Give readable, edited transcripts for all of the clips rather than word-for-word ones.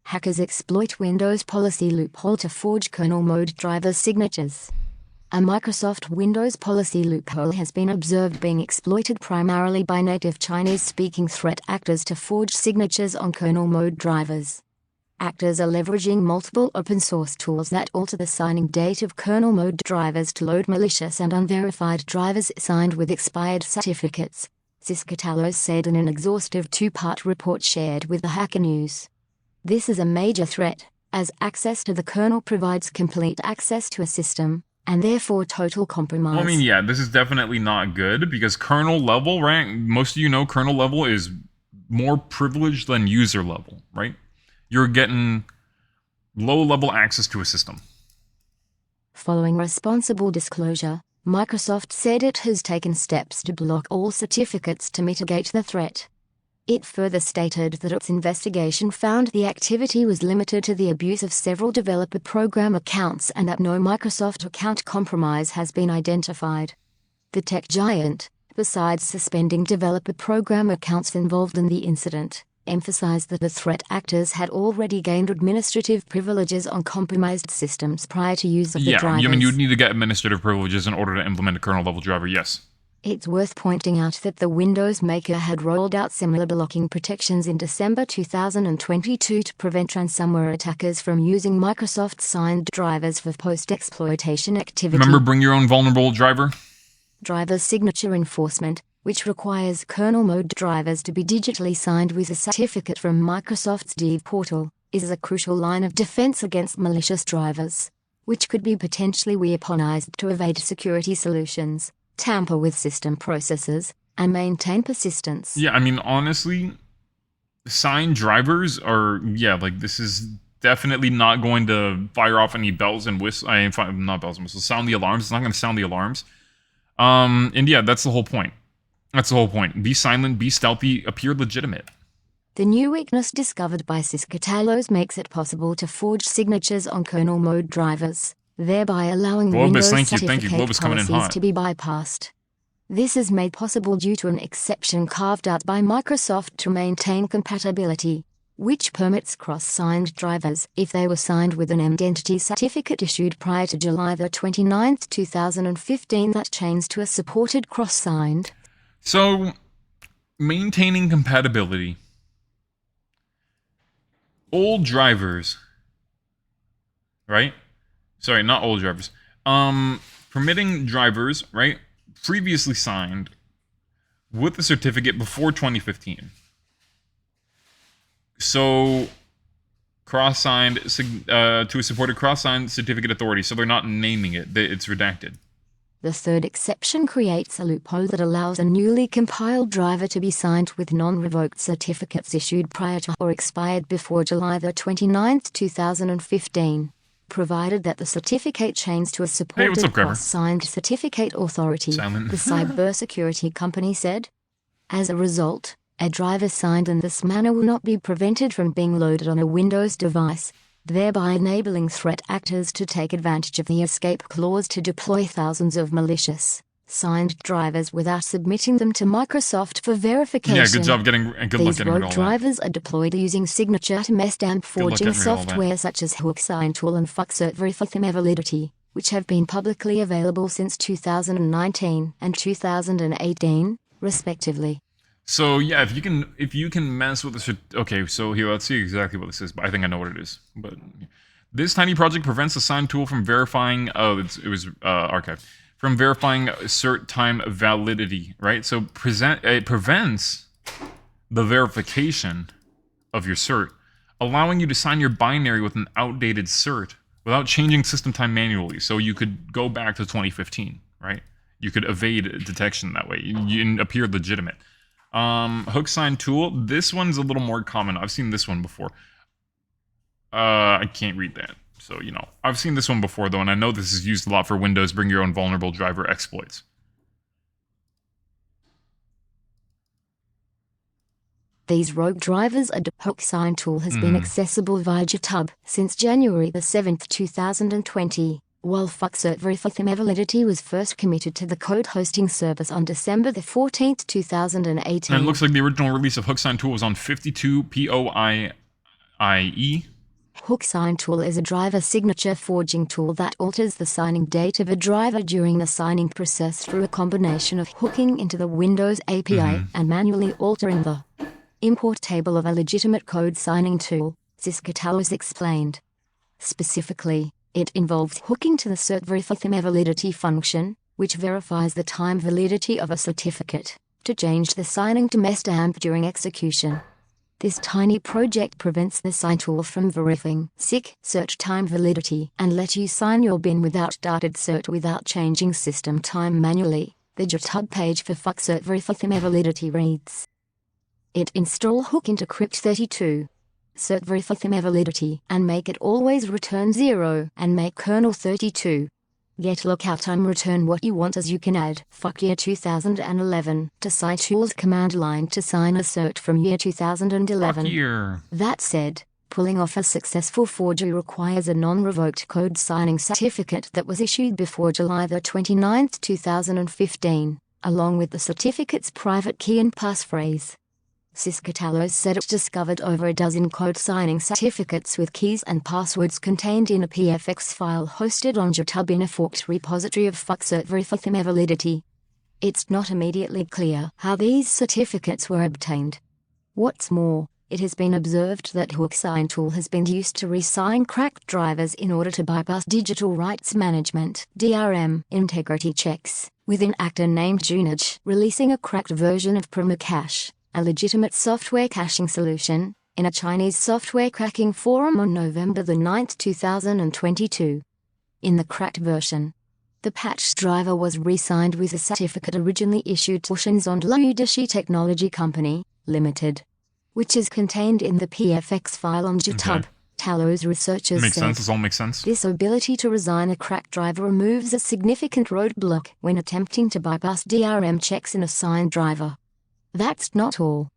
Hackers exploit Windows policy loophole to forge kernel mode driver signatures. A Microsoft Windows policy loophole has been observed being exploited primarily by native Chinese-speaking threat actors to forge signatures on kernel mode drivers. Actors are leveraging multiple open-source tools that alter the signing date of kernel mode drivers to load malicious and unverified drivers signed with expired certificates, Ciscatalos said in an exhaustive two-part report shared with the Hacker News. This is a major threat, as access to the kernel provides complete access to a system, and therefore total compromise. Well, I mean, yeah, this is definitely not good, because kernel level, right? Most of you know kernel level is more privileged than user level, right? You're getting low-level access to a system. Following responsible disclosure, Microsoft said it has taken steps to block all certificates to mitigate the threat. It further stated that its investigation found the activity was limited to the abuse of several developer program accounts and that no Microsoft account compromise has been identified. The tech giant, besides suspending developer program accounts involved in the incident, emphasized that the threat actors had already gained administrative privileges on compromised systems prior to use of the drivers. Yeah, I mean, you'd need to get administrative privileges in order to implement a kernel-level driver, yes. It's worth pointing out that the Windows Maker had rolled out similar blocking protections in December 2022 to prevent ransomware attackers from using Microsoft-signed drivers for post-exploitation activity. Remember, bring your own vulnerable driver? Driver signature enforcement, which requires kernel mode drivers to be digitally signed with a certificate from Microsoft's Dev portal, is a crucial line of defense against malicious drivers, which could be potentially weaponized to evade security solutions, tamper with system processes, and maintain persistence. Yeah, I mean, honestly, signed drivers are, this is definitely not going to fire off any bells and whistles. Not bells and whistles, sound the alarms. It's not going to sound the alarms. And yeah, that's the whole point. That's the whole point. Be silent, be stealthy, appear legitimate. The new weakness discovered by Ciscatalos makes it possible to forge signatures on kernel mode drivers, thereby allowing Windows certificate policies to be bypassed. This is made possible due to an exception carved out by Microsoft to maintain compatibility, which permits cross-signed drivers if they were signed with an identity certificate issued prior to July 29, 2015 that changed to a supported cross-signed. So, maintaining compatibility. Old drivers, right? Sorry, not old drivers. Permitting drivers, right, previously signed with the certificate before 2015. So, cross-signed to a supported cross-signed certificate authority. So they're not naming it. It's redacted. The third exception creates a loophole that allows a newly compiled driver to be signed with non-revoked certificates issued prior to or expired before July 29, 2015, provided that the certificate chains to a supported cross-signed certificate authority, the cybersecurity company said. As a result, a driver signed in this manner will not be prevented from being loaded on a Windows device, thereby enabling threat actors to take advantage of the escape clause to deploy thousands of malicious, signed drivers without submitting them to Microsoft for verification. Yeah, good job getting, and good luck getting rid of all that. These rogue drivers are deployed using signature timestamp forging software such as HookSignTool and Validity, which have been publicly available since 2019 and 2018, respectively. So yeah, if you can mess with the okay, so here let's see exactly what this is. But I think I know what it is. But this tiny project prevents the sign tool from verifying. Oh, it was archived from verifying cert time validity, right? So it prevents the verification of your cert, allowing you to sign your binary with an outdated cert without changing system time manually. So you could go back to 2015, right? You could evade detection that way. You appear legitimate. HookSignTool, this one's a little more common. I've seen this one before. I can't read that. So, I've seen this one before, though, and I know this is used a lot for Windows Bring Your Own Vulnerable Driver exploits. These rogue drivers are HookSignTool has been accessible via GitHub since January 7, 2020. While Validity was first committed to the code hosting service on December 14, 2018. And it looks like the original release of HookSignTool was on 52 POIIE Hook sign tool is a driver signature forging tool that alters the signing date of a driver during the signing process through a combination of hooking into the Windows API and manually altering the import table of a legitimate code signing tool, Siskatalos explained. Specifically, it involves hooking to the cert verify validity function, which verifies the time validity of a certificate, to change the signing to timestamp during execution. This tiny project prevents the sign tool from verifying cert time validity and let you sign your bin without darted cert without changing system time manually, the GitHub page for cert verify validity reads. It install hook into crypt32. Cert verify validity and make it always return 0 and make kernel 32. Get lookout time return what you want as you can add year 2011 to sign tools command line to sign a cert from year 2011. That said, pulling off a successful forgery requires a non-revoked code signing certificate that was issued before July 29, 2015, along with the certificate's private key and passphrase. Siskatalos said it discovered over a dozen code signing certificates with keys and passwords contained in a PFX file hosted on GitHub in a forked repository of cert verify validity. It's not immediately clear how these certificates were obtained. What's more, it has been observed that Hook Sign tool has been used to re-sign cracked drivers in order to bypass digital rights management (DRM) integrity checks, with an actor named Junaj releasing a cracked version of Permacache, a legitimate software caching solution, in a Chinese software cracking forum on November 9, 2022. In the cracked version, the patched driver was re-signed with a certificate originally issued to Shenzhen Ludishi Technology Company, Limited, which is contained in the PFX file on GitHub. Okay. Talos researchers Makes said, sense. This all makes sense. This ability to resign a cracked driver removes a significant roadblock when attempting to bypass DRM checks in a signed driver. That's not all.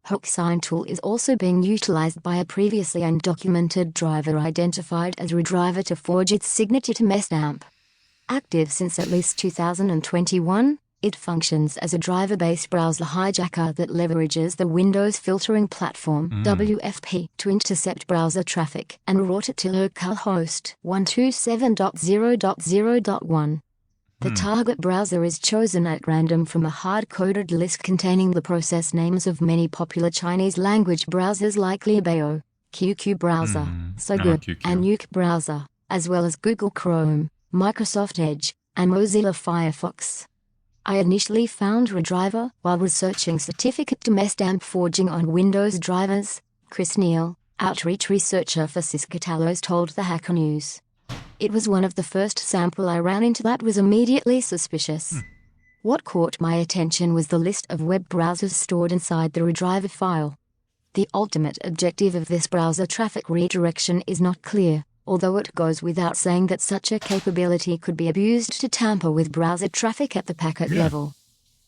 Hook Sign tool is also being utilized by a previously undocumented driver identified as redriver to forge its signature to timestamp. Active since at least 2021, it functions as a driver-based browser hijacker that leverages the Windows filtering platform WFP to intercept browser traffic and route it to localhost 127.0.0.1. The target browser is chosen at random from a hard-coded list containing the process names of many popular Chinese language browsers like Liabao, QQ Browser, Sogu, and Nuke Browser, as well as Google Chrome, Microsoft Edge, and Mozilla Firefox. I initially found redriver while researching certificate to timestamp forging on Windows drivers, Chris Neal, outreach researcher for Siskatalos told the Hacker News. It was one of the first sample I ran into that was immediately suspicious. What caught my attention was the list of web browsers stored inside the redriver file. The ultimate objective of this browser traffic redirection is not clear, although it goes without saying that such a capability could be abused to tamper with browser traffic at the packet level.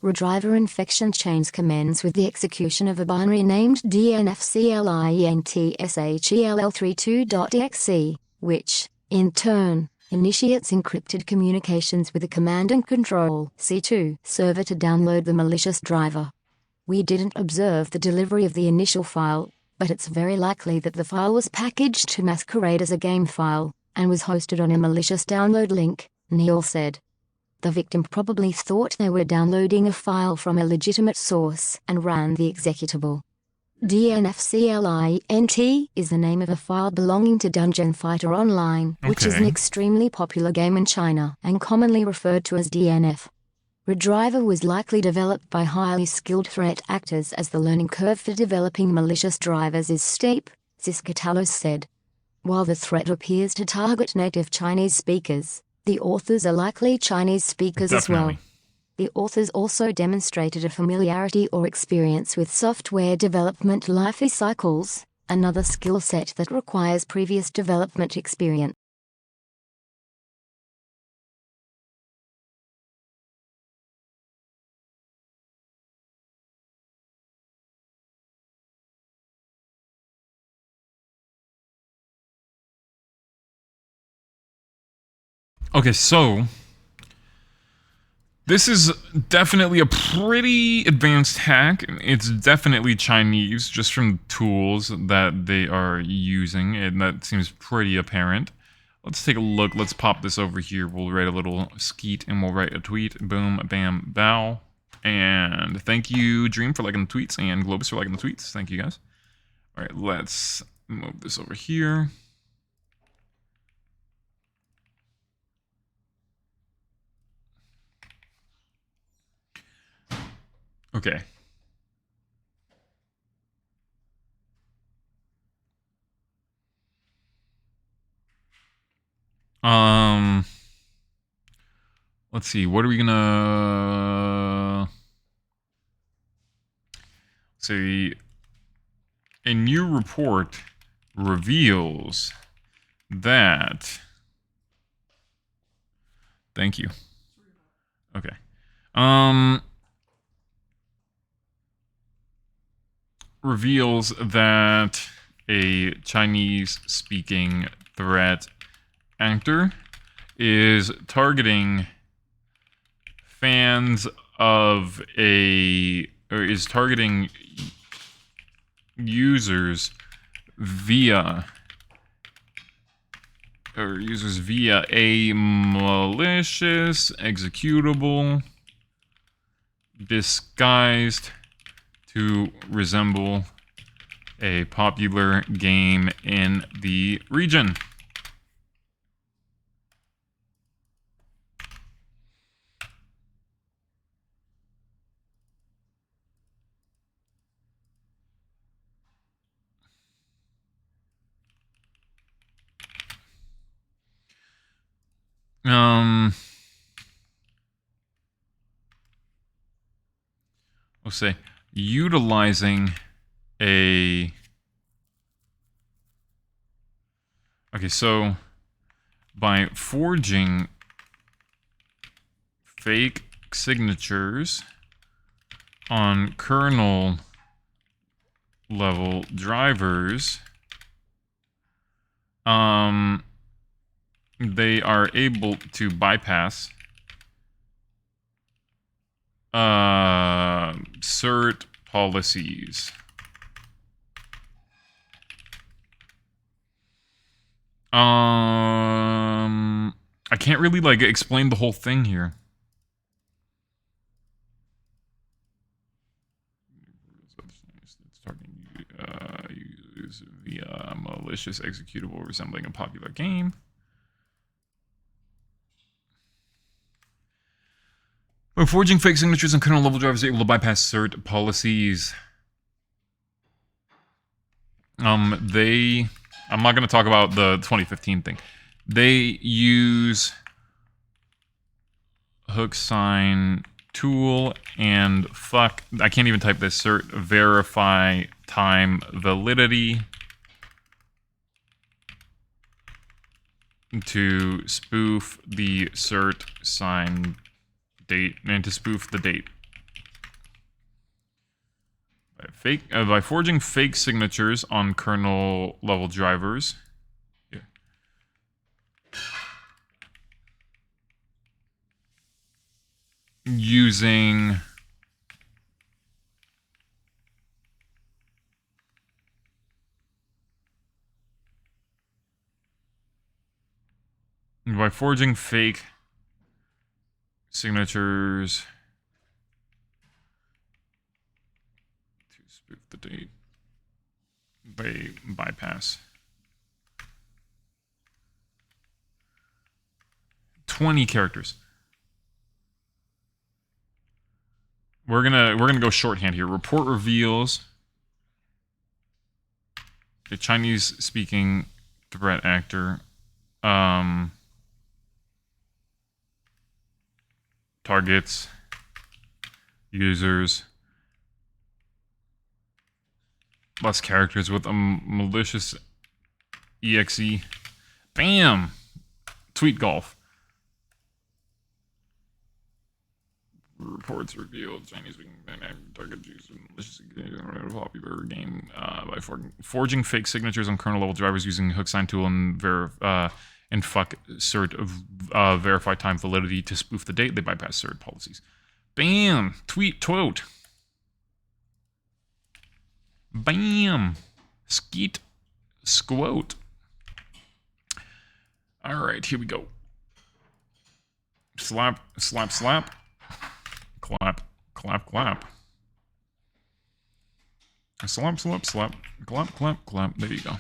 Redriver infection chains commence with the execution of a binary named DNFCLIENTSHELL32.exe, which, in turn, initiates encrypted communications with a command and control C2 server to download the malicious driver. We didn't observe the delivery of the initial file, but it's very likely that the file was packaged to masquerade as a game file, and was hosted on a malicious download link, Neil said. The victim probably thought they were downloading a file from a legitimate source and ran the executable. DNFCLINT is the name of a file belonging to Dungeon Fighter Online, which is an extremely popular game in China and commonly referred to as DNF. Redriver was likely developed by highly skilled threat actors as the learning curve for developing malicious drivers is steep, Siskatalos said. While the threat appears to target native Chinese speakers, the authors are likely Chinese speakers as well. The authors also demonstrated a familiarity or experience with software development life cycles, another skill set that requires previous development experience. Okay, so This is definitely a pretty advanced hack. It's definitely Chinese, just from tools that they are using, and that seems pretty apparent. Let's take a look. Let's pop this over here. We'll write a little skeet, and we'll write a tweet. Boom, bam, bow. And thank you, Dream, for liking the tweets, and Globus for liking the tweets. Thank you, guys. All right, let's move this over here. Okay. Let's see. What are we gonna say? A new report reveals that. Thank you. Okay. Reveals that a Chinese-speaking threat actor is targeting fans of is targeting users via a malicious executable disguised to resemble a popular game in the region. We'll say utilizing a. Okay, so by forging fake signatures on kernel level drivers, they are able to bypass cert policies. I can't really like explain the whole thing here. Use via malicious executable resembling a popular game. When forging fake signatures on kernel level drivers, are able to bypass cert policies. I'm not going to talk about the 2015 thing. They use hook sign tool and I can't even type this, cert verify time validity to spoof the cert sign date and to spoof the date. By forging fake signatures on kernel level drivers. Yeah. Using by forging fake signatures to spoof the date, by bypass 20 characters. We're gonna go shorthand here. Report reveals a Chinese-speaking threat actor targets users less characters with a malicious exe. Bam! Tweet golf. Reports reveal Chinese target use malicious popular game by forging fake signatures on kernel level drivers using hook sign tool and and fuck cert of verify time validity to spoof the date. They bypass cert policies. Bam! Tweet, tote. Bam! Skeet, squote. All right, here we go. Slap, slap, slap. Clap, clap, clap. Slap, slap, slap. Clap, clap, clap. There you go.